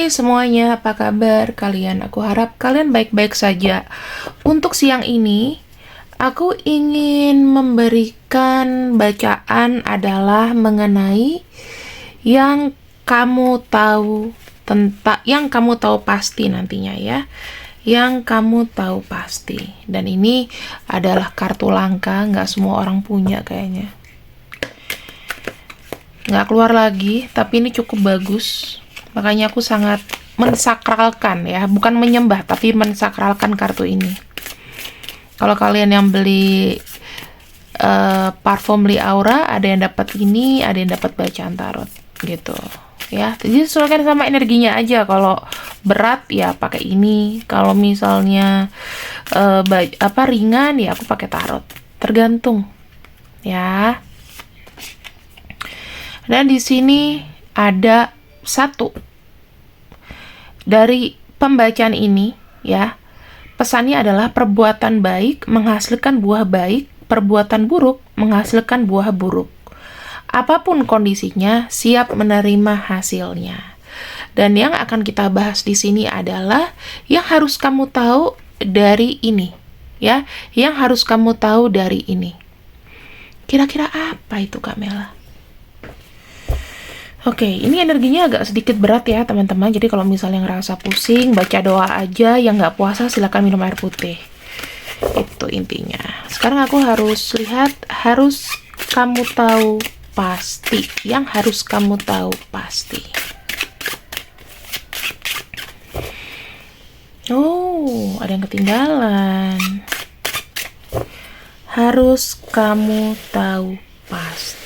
Hai semuanya, apa kabar kalian? Aku harap kalian baik-baik saja. Untuk siang ini, aku ingin memberikan bacaan adalah mengenai yang kamu tahu yang kamu tahu pasti nantinya ya. Yang kamu tahu pasti. Dan ini adalah kartu langka, nggak semua orang punya kayaknya. Nggak keluar lagi, tapi ini cukup bagus. Makanya aku sangat mensakralkan ya, bukan menyembah, tapi mensakralkan kartu ini. Kalau kalian yang beli parfum Li Aura, ada yang dapat ini, ada yang dapat bacaan tarot gitu ya. Jadi sesuaikan sama energinya aja. Kalau berat ya pakai ini, kalau misalnya ringan ya aku pakai tarot. Tergantung ya. Dan di sini ada satu dari pembacaan ini ya. Pesannya adalah perbuatan baik menghasilkan buah baik, perbuatan buruk menghasilkan buah buruk. Apapun kondisinya, siap menerima hasilnya. Dan yang akan kita bahas di sini adalah yang harus kamu tahu dari ini ya, yang harus kamu tahu dari ini. Kira-kira apa itu Kak Mela? Oke, ini energinya agak sedikit berat ya teman-teman. Jadi kalau misalnya ngerasa pusing, baca doa aja. Yang nggak puasa silakan minum air putih. Itu intinya. Sekarang aku harus lihat, harus kamu tahu pasti. Yang harus kamu tahu pasti. Oh, ada yang ketinggalan. Harus kamu tahu pasti.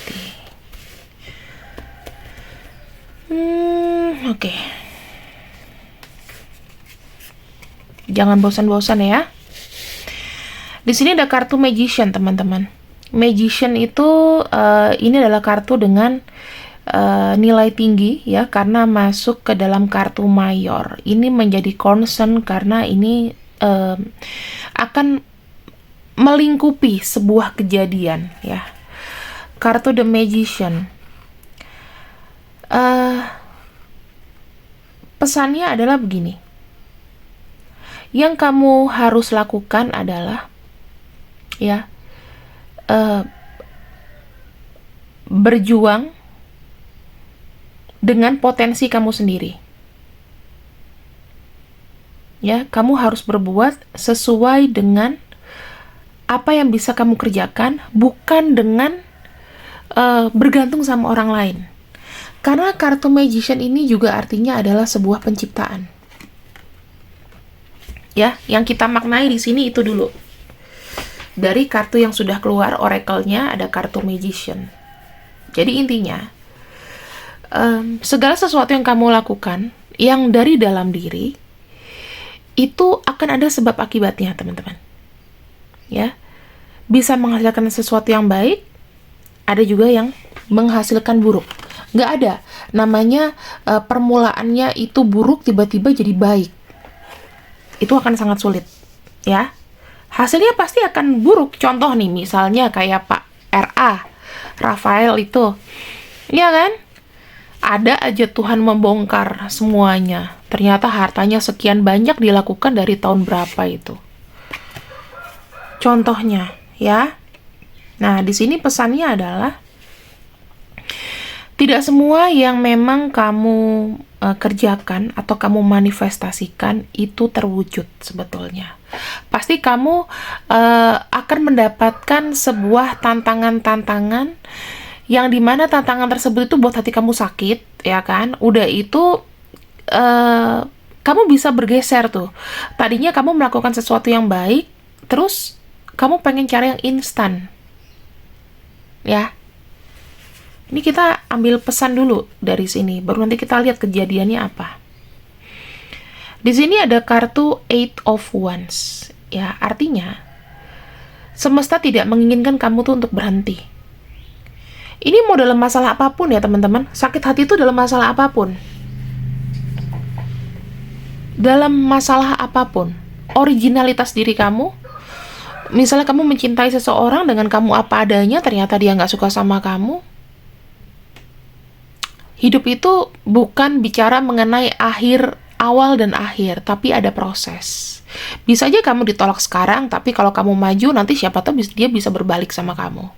Oke. Jangan bosan-bosan ya. Di sini ada kartu Magician, teman-teman. Magician itu ini adalah kartu dengan nilai tinggi ya, karena masuk ke dalam kartu mayor. Ini menjadi concern karena ini akan melingkupi sebuah kejadian ya. Kartu The Magician. Pesannya adalah begini. Yang kamu harus lakukan adalah ya berjuang dengan potensi kamu sendiri. Ya, kamu harus berbuat sesuai dengan apa yang bisa kamu kerjakan, bukan dengan bergantung sama orang lain. Karena kartu Magician ini juga artinya adalah sebuah penciptaan. Ya, yang kita maknai di sini itu dulu. Dari kartu yang sudah keluar oracle-nya ada kartu Magician. Jadi intinya, segala sesuatu yang kamu lakukan, yang dari dalam diri, itu akan ada sebab akibatnya, teman-teman. Ya, bisa menghasilkan sesuatu yang baik, ada juga yang menghasilkan buruk. Nggak ada namanya permulaannya itu buruk tiba-tiba jadi baik. Itu akan sangat sulit ya. Hasilnya pasti akan buruk. Contoh nih, misalnya kayak Pak R.A. Rafael itu ya kan, ada aja Tuhan membongkar semuanya. Ternyata hartanya sekian banyak dilakukan dari tahun berapa itu. Contohnya ya. Nah, di sini pesannya adalah tidak semua yang memang kamu kerjakan atau kamu manifestasikan itu terwujud sebetulnya. Pasti kamu akan mendapatkan sebuah tantangan-tantangan yang dimana tantangan tersebut itu buat hati kamu sakit, ya kan? Udah itu kamu bisa bergeser tuh. Tadinya kamu melakukan sesuatu yang baik, terus kamu pengen cara yang instan, ya. Ini kita ambil pesan dulu dari sini, baru nanti kita lihat kejadiannya apa. Di sini ada kartu Eight of Wands, ya, artinya semesta tidak menginginkan kamu tuh untuk berhenti. Ini mau dalam masalah apapun ya teman-teman, sakit hati itu dalam masalah apapun. Dalam masalah apapun, originalitas diri kamu, misalnya kamu mencintai seseorang dengan kamu apa adanya, ternyata dia nggak suka sama kamu, Hidup itu bukan bicara mengenai awal dan akhir, tapi ada proses. Bisa aja kamu ditolak sekarang, tapi kalau kamu maju, nanti siapa tahu dia bisa berbalik sama kamu.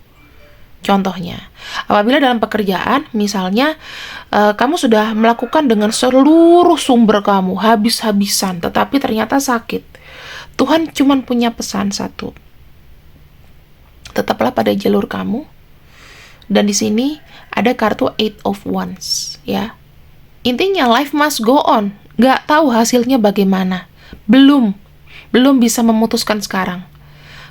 Contohnya, apabila dalam pekerjaan, misalnya, kamu sudah melakukan dengan seluruh sumber kamu, habis-habisan, tetapi ternyata sakit. Tuhan cuma punya pesan satu. Tetaplah pada jalur kamu. Dan di sini ada kartu Eight of Wands, ya. Intinya life must go on. Gak tahu hasilnya bagaimana. Belum bisa memutuskan sekarang.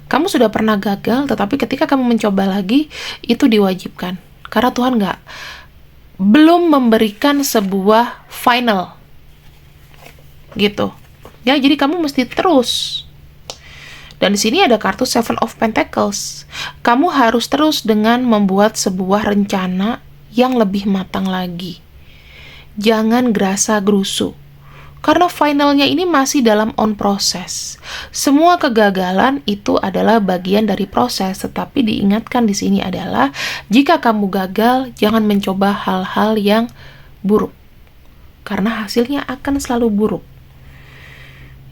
Kamu sudah pernah gagal, tetapi ketika kamu mencoba lagi, itu diwajibkan. Karena Tuhan belum memberikan sebuah final. Gitu. Ya, jadi kamu mesti terus. Dan di sini ada kartu Seven of Pentacles. Kamu harus terus dengan membuat sebuah rencana yang lebih matang lagi. Jangan gerasa gerusu. Karena finalnya ini masih dalam on proses. Semua kegagalan itu adalah bagian dari proses, tetapi diingatkan di sini adalah jika kamu gagal, jangan mencoba hal-hal yang buruk. Karena hasilnya akan selalu buruk.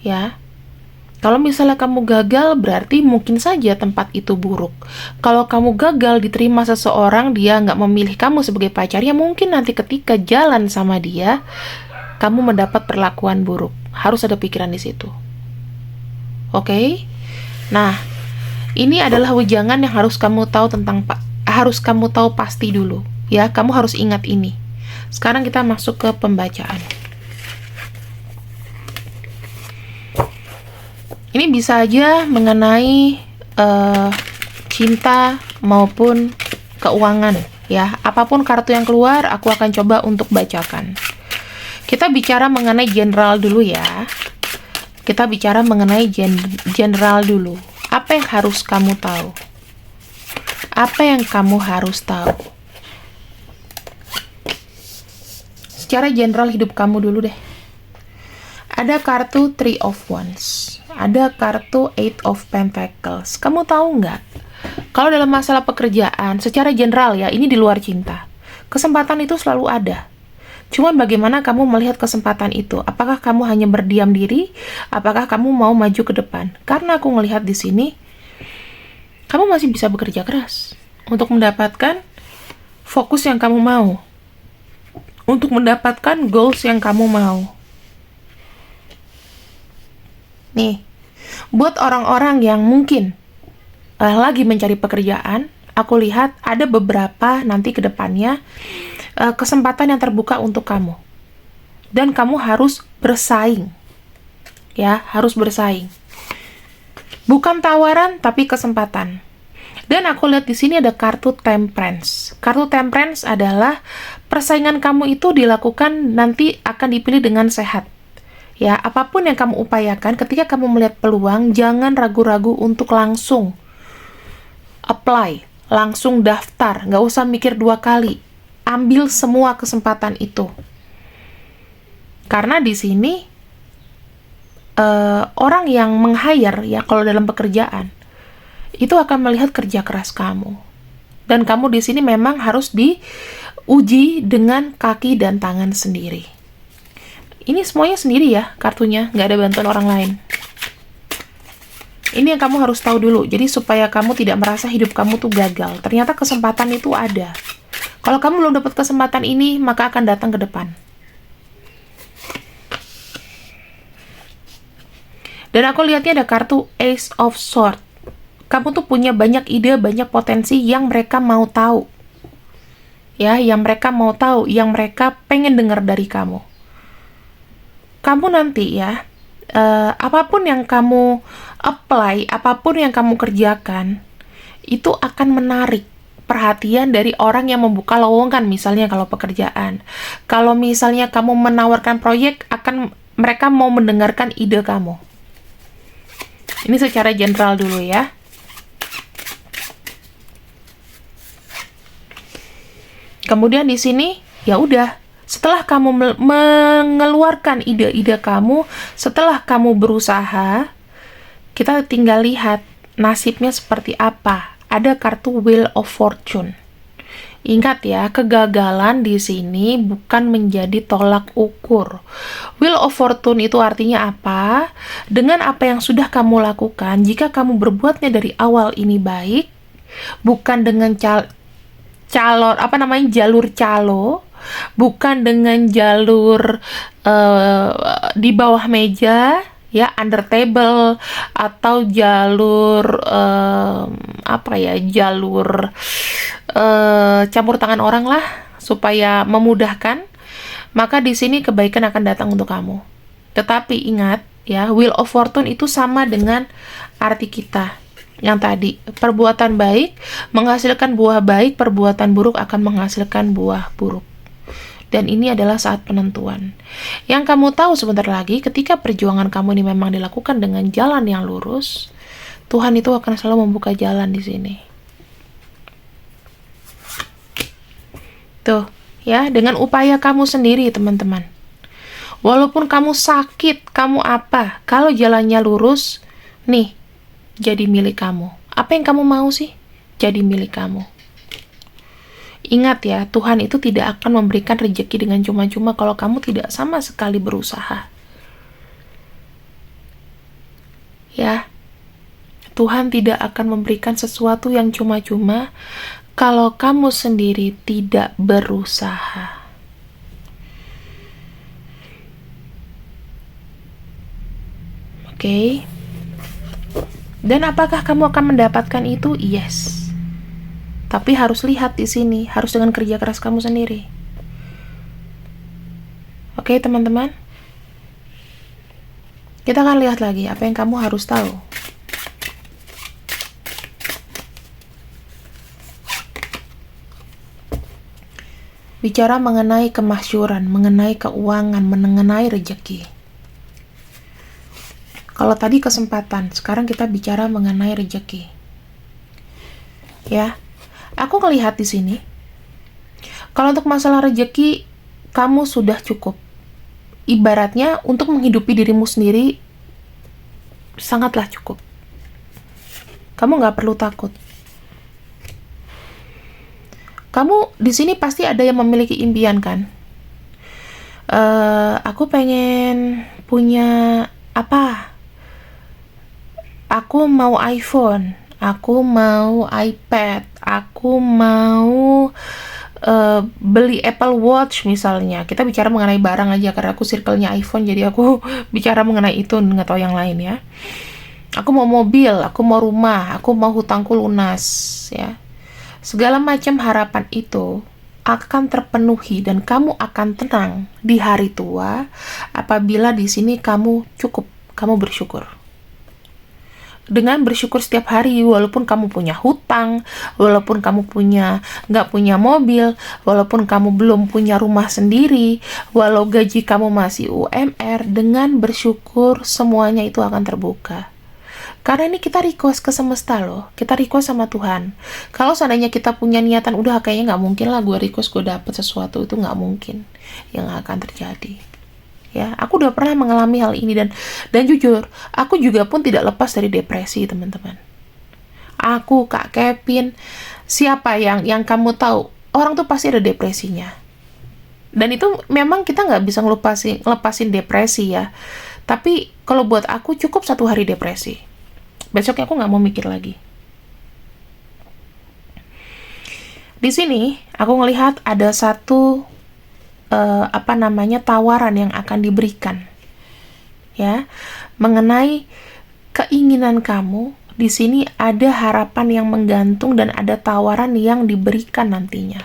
Ya. Kalau misalnya kamu gagal, berarti mungkin saja tempat itu buruk. Kalau kamu gagal diterima seseorang, dia nggak memilih kamu sebagai pacarnya, mungkin nanti ketika jalan sama dia, kamu mendapat perlakuan buruk. Harus ada pikiran di situ. Oke? Nah, ini adalah wejangan yang harus kamu tahu harus kamu tahu pasti dulu. Ya, kamu harus ingat ini. Sekarang kita masuk ke pembacaan. Ini bisa aja mengenai cinta maupun keuangan, ya. Apapun kartu yang keluar, aku akan coba untuk bacakan. Kita bicara mengenai general dulu ya. Kita bicara mengenai general dulu. Apa yang harus kamu tahu? Apa yang kamu harus tahu? Secara general hidup kamu dulu deh. Ada kartu Three of Wands. Ada kartu Eight of Pentacles. Kamu tahu nggak? Kalau dalam masalah pekerjaan, secara general ya, ini di luar cinta. Kesempatan itu selalu ada. Cuman bagaimana kamu melihat kesempatan itu? Apakah kamu hanya berdiam diri? Apakah kamu mau maju ke depan? Karena aku melihat di sini, kamu masih bisa bekerja keras untuk mendapatkan fokus yang kamu mau. Untuk mendapatkan goals yang kamu mau. Nih, buat orang-orang yang mungkin lagi mencari pekerjaan, aku lihat ada beberapa nanti ke depannya kesempatan yang terbuka untuk kamu. Dan kamu harus bersaing. Ya, harus bersaing. Bukan tawaran, tapi kesempatan. Dan aku lihat di sini ada kartu Temperance. Kartu Temperance adalah persaingan kamu itu dilakukan nanti akan dipilih dengan sehat. Ya, apapun yang kamu upayakan, ketika kamu melihat peluang, jangan ragu-ragu untuk langsung apply, langsung daftar, nggak usah mikir dua kali. Ambil semua kesempatan itu. Karena di sini, orang yang meng-hire, ya kalau dalam pekerjaan, itu akan melihat kerja keras kamu. Dan kamu di sini memang harus diuji dengan kaki dan tangan sendiri. Ini semuanya sendiri ya, kartunya. Nggak ada bantuan orang lain. Ini yang kamu harus tahu dulu. Jadi supaya kamu tidak merasa hidup kamu tuh gagal. Ternyata kesempatan itu ada. Kalau kamu belum dapat kesempatan ini, maka akan datang ke depan. Dan aku lihatnya ada kartu Ace of Swords. Kamu tuh punya banyak ide, banyak potensi yang mereka mau tahu. Ya, yang mereka mau tahu, yang mereka pengen dengar dari kamu. Kamu nanti ya, apapun yang kamu apply, apapun yang kamu kerjakan, itu akan menarik perhatian dari orang yang membuka lowongan, misalnya kalau pekerjaan. Kalau misalnya kamu menawarkan proyek, mereka mau mendengarkan ide kamu. Ini secara general dulu ya. Kemudian di sini, ya udah. Setelah kamu mengeluarkan ide-ide kamu, setelah kamu berusaha, kita tinggal lihat nasibnya seperti apa. Ada kartu Wheel of Fortune. Ingat ya, kegagalan di sini bukan menjadi tolak ukur. Wheel of Fortune itu artinya apa? Dengan apa yang sudah kamu lakukan, jika kamu berbuatnya dari awal ini baik, bukan dengan jalur calo, bukan dengan jalur di bawah meja, ya, under table, atau jalur jalur campur tangan orang lah supaya memudahkan, maka di sini kebaikan akan datang untuk kamu. Tetapi ingat ya, Wheel of Fortune itu sama dengan arti kita yang tadi, perbuatan baik menghasilkan buah baik, perbuatan buruk akan menghasilkan buah buruk. Dan ini adalah saat penentuan. Yang kamu tahu sebentar lagi, ketika perjuangan kamu ini memang dilakukan dengan jalan yang lurus, Tuhan itu akan selalu membuka jalan di sini. Tuh, ya, dengan upaya kamu sendiri, teman-teman. Walaupun kamu sakit, kamu apa, kalau jalannya lurus, nih, jadi milik kamu. Apa yang kamu mau sih? Jadi milik kamu. Ingat ya, Tuhan itu tidak akan memberikan rezeki dengan cuma-cuma kalau kamu tidak sama sekali berusaha. Ya, Tuhan tidak akan memberikan sesuatu yang cuma-cuma kalau kamu sendiri tidak berusaha. Oke. Dan apakah kamu akan mendapatkan itu? Yes. Tapi harus lihat di sini, harus dengan kerja keras kamu sendiri. Oke, teman-teman. Kita akan lihat lagi apa yang kamu harus tahu. Bicara mengenai kemasyuran, mengenai keuangan, mengenai rezeki. Kalau tadi kesempatan, sekarang kita bicara mengenai rezeki. Ya. Aku ngelihat di sini, kalau untuk masalah rezeki, kamu sudah cukup. Ibaratnya, untuk menghidupi dirimu sendiri, sangatlah cukup. Kamu nggak perlu takut. Kamu di sini pasti ada yang memiliki impian, kan? Aku pengen punya apa? Aku mau iPhone. Aku mau iPad, aku mau beli Apple Watch misalnya. Kita bicara mengenai barang aja, karena aku circle-nya iPhone, jadi aku bicara mengenai itu, nggak tahu yang lain ya. Aku mau mobil, aku mau rumah, aku mau hutangku lunas, ya. Segala macam harapan itu akan terpenuhi dan kamu akan tenang di hari tua apabila di sini kamu cukup, kamu bersyukur. Dengan bersyukur setiap hari, walaupun kamu punya hutang, walaupun kamu nggak punya mobil, walaupun kamu belum punya rumah sendiri, walau gaji kamu masih UMR, dengan bersyukur semuanya itu akan terbuka. Karena ini kita request ke semesta loh, kita request sama Tuhan. Kalau seandainya kita punya niatan, udah kayaknya nggak mungkin lah gue request gue dapet sesuatu, itu nggak mungkin yang akan terjadi. Ya, aku udah pernah mengalami hal ini dan jujur, aku juga pun tidak lepas dari depresi, teman-teman. Aku, Kak Kevin, siapa yang kamu tahu, orang tuh pasti ada depresinya. Dan itu memang kita nggak bisa ngelepasin depresi ya. Tapi kalau buat aku cukup 1 hari depresi. Besoknya aku nggak mau mikir lagi. Di sini aku ngelihat ada satu tawaran yang akan diberikan, ya, mengenai keinginan kamu. Di sini ada harapan yang menggantung dan ada tawaran yang diberikan nantinya.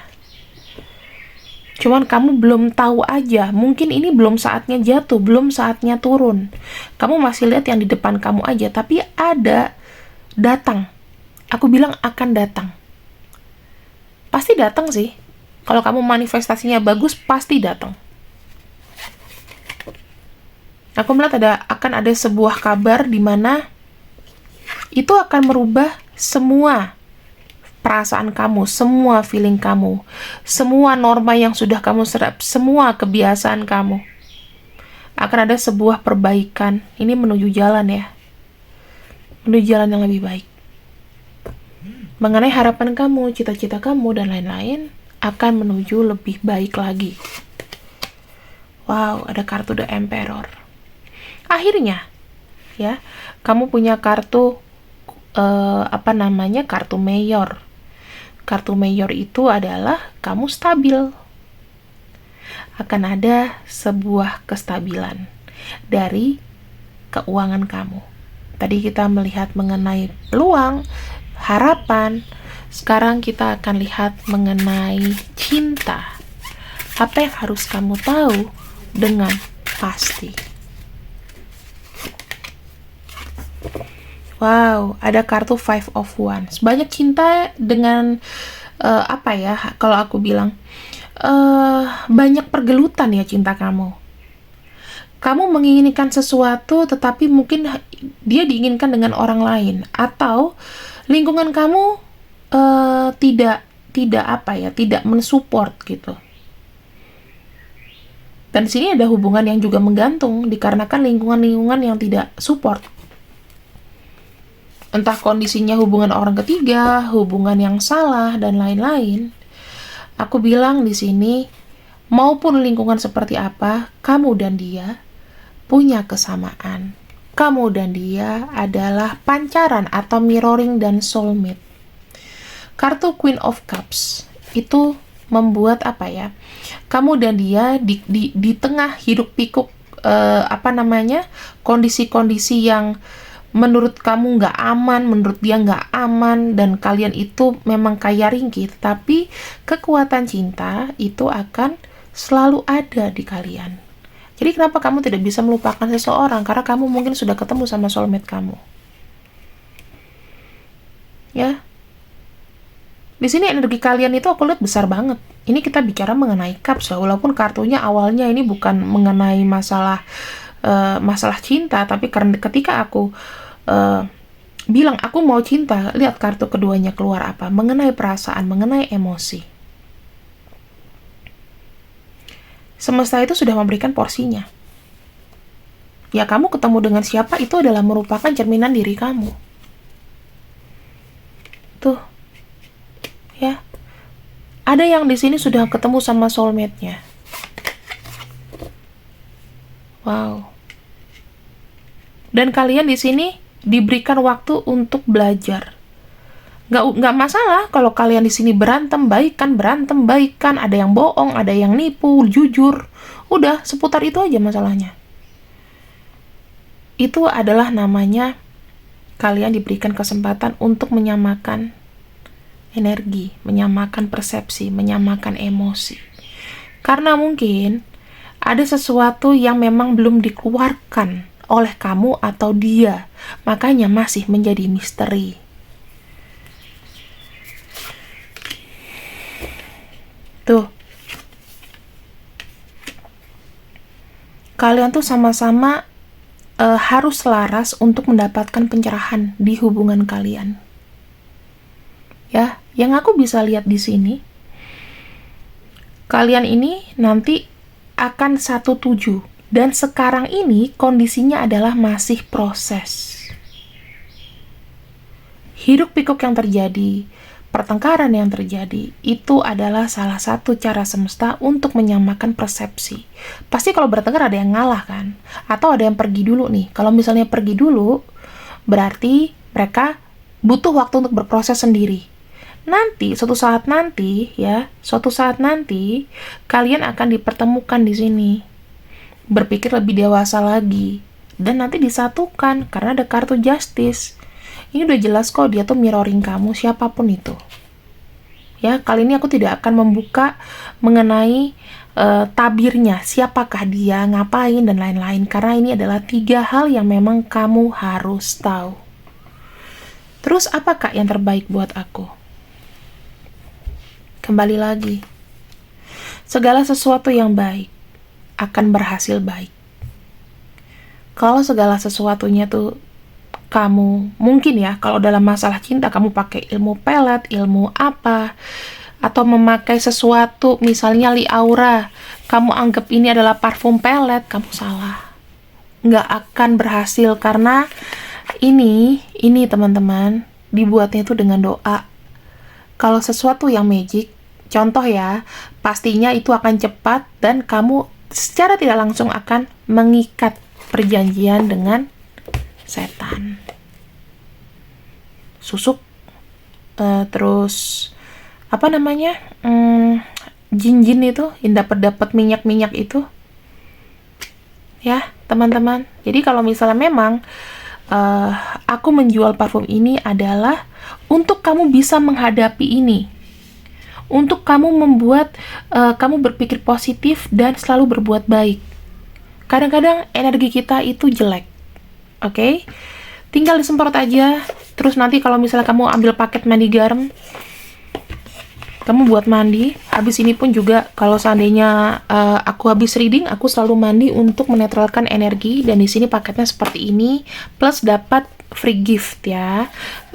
Cuman kamu belum tahu aja, mungkin ini belum saatnya jatuh, belum saatnya turun. Kamu masih lihat yang di depan kamu aja, tapi ada datang. Aku bilang akan datang. Pasti datang sih. Kalau kamu manifestasinya bagus, pasti datang. Aku melihat akan ada sebuah kabar di mana itu akan merubah semua perasaan kamu, semua feeling kamu, semua norma yang sudah kamu serap, semua kebiasaan kamu. Akan ada sebuah perbaikan. Ini menuju jalan ya. Menuju jalan yang lebih baik. Mengenai harapan kamu, cita-cita kamu, dan lain-lain, akan menuju lebih baik lagi. Wow, ada kartu The Emperor. Akhirnya, ya, kamu punya kartu kartu mayor. Kartu mayor itu adalah kamu stabil. Akan ada sebuah kestabilan dari keuangan kamu. Tadi kita melihat mengenai peluang, harapan. Sekarang kita akan lihat mengenai cinta. Apa yang harus kamu tahu dengan pasti? Wow, ada kartu Five of Wands. Banyak cinta dengan kalau aku bilang banyak pergelutan ya cinta kamu. Kamu menginginkan sesuatu, tetapi mungkin dia diinginkan dengan orang lain, atau lingkungan kamu tidak mensupport gitu. Dan di sini ada hubungan yang juga menggantung dikarenakan lingkungan-lingkungan yang tidak support. Entah kondisinya hubungan orang ketiga, hubungan yang salah, dan lain-lain. Aku bilang di sini, maupun lingkungan seperti apa, kamu dan dia punya kesamaan. Kamu dan dia adalah pancaran atau mirroring dan soulmate. Kartu Queen of Cups itu membuat kamu dan dia di tengah hiruk pikuk kondisi-kondisi yang menurut kamu nggak aman, menurut dia nggak aman, dan kalian itu memang kaya ringkih, tapi kekuatan cinta itu akan selalu ada di kalian. Jadi kenapa kamu tidak bisa melupakan seseorang? Karena kamu mungkin sudah ketemu sama soulmate kamu. Ya. Di sini energi kalian itu aku lihat besar banget. Ini kita bicara mengenai cups ya, walaupun kartunya awalnya ini bukan mengenai masalah cinta, tapi karena ketika aku bilang aku mau cinta, lihat kartu keduanya keluar apa? Mengenai perasaan, mengenai emosi. Semesta itu sudah memberikan porsinya. Ya, kamu ketemu dengan siapa itu adalah merupakan cerminan diri kamu. Tuh. Ya. Ada yang di sini sudah ketemu sama soulmate-nya. Wow. Dan kalian di sini diberikan waktu untuk belajar. Nggak masalah kalau kalian di sini berantem baikan, ada yang bohong, ada yang nipu, jujur. Udah, seputar itu aja masalahnya. Itu adalah namanya kalian diberikan kesempatan untuk menyamakan energi, menyamakan persepsi, menyamakan emosi. Karena mungkin ada sesuatu yang memang belum dikeluarkan oleh kamu atau dia, makanya masih menjadi misteri. Tuh. Kalian tuh sama-sama harus selaras untuk mendapatkan pencerahan di hubungan kalian. Ya, yang aku bisa lihat di sini, kalian ini nanti akan 1-7, dan sekarang ini kondisinya adalah masih proses. Hiruk pikuk yang terjadi, pertengkaran yang terjadi, itu adalah salah satu cara semesta untuk menyamakan persepsi. Pasti kalau bertengkar ada yang ngalah kan? Atau ada yang pergi dulu nih. Kalau misalnya pergi dulu, berarti mereka butuh waktu untuk berproses sendiri. Nanti, suatu saat nanti, kalian akan dipertemukan di sini. Berpikir lebih dewasa lagi. Dan nanti disatukan, karena ada kartu Justice. Ini udah jelas kok, dia tuh mirroring kamu, siapapun itu. Ya, kali ini aku tidak akan membuka mengenai tabirnya, siapakah dia, ngapain, dan lain-lain. Karena ini adalah 3 hal yang memang kamu harus tahu. Terus, apakah yang terbaik buat aku? Kembali lagi, segala sesuatu yang baik akan berhasil baik. Kalau segala sesuatunya tuh kamu, mungkin ya, kalau dalam masalah cinta kamu pakai ilmu pelet, ilmu apa, atau memakai sesuatu, misalnya Li Aura, kamu anggap ini adalah parfum pelet, kamu salah. Nggak akan berhasil, karena ini teman-teman, dibuatnya itu dengan doa. Kalau sesuatu yang magic, Contoh ya, pastinya itu akan cepat dan kamu secara tidak langsung akan mengikat perjanjian dengan setan. Susuk, terus apa namanya? Jin-jin itu yang dapat minyak-minyak itu. Ya, teman-teman. Jadi kalau misalnya memang aku menjual parfum ini adalah untuk kamu bisa menghadapi ini. Untuk kamu membuat kamu berpikir positif dan selalu berbuat baik. Kadang-kadang energi kita itu jelek. Oke? Tinggal disemprot aja. Terus nanti kalau misalnya kamu ambil paket mandi garam, kamu buat mandi. Habis ini pun juga kalau seandainya aku habis reading, aku selalu mandi untuk menetralkan energi. Dan di sini paketnya seperti ini, plus dapat free gift ya.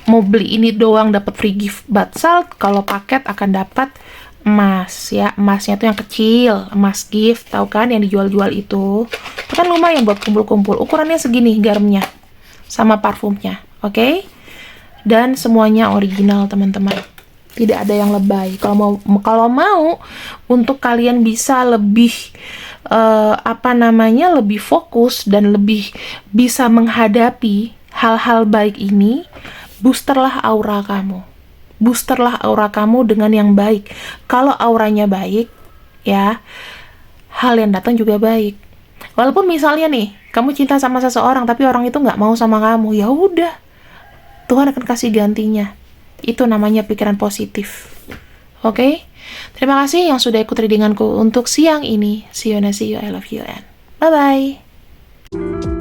Mau beli ini doang dapat free gift bath salt, kalau paket akan dapat emas ya. Emasnya tuh yang kecil, emas gift, tahu kan yang dijual-jual itu. Itu kan lumayan buat kumpul-kumpul. Ukurannya segini garamnya sama parfumnya, oke? Dan semuanya original, teman-teman. Tidak ada yang lebay. Kalau mau untuk kalian bisa lebih lebih fokus dan lebih bisa menghadapi hal-hal baik ini, boosterlah aura kamu. Boosterlah aura kamu dengan yang baik. Kalau auranya baik, ya, hal yang datang juga baik. Walaupun misalnya nih, kamu cinta sama seseorang, tapi orang itu nggak mau sama kamu, ya udah, Tuhan akan kasih gantinya. Itu namanya pikiran positif. Oke? Terima kasih yang sudah ikut readinganku untuk siang ini. See you, I love you, and bye-bye.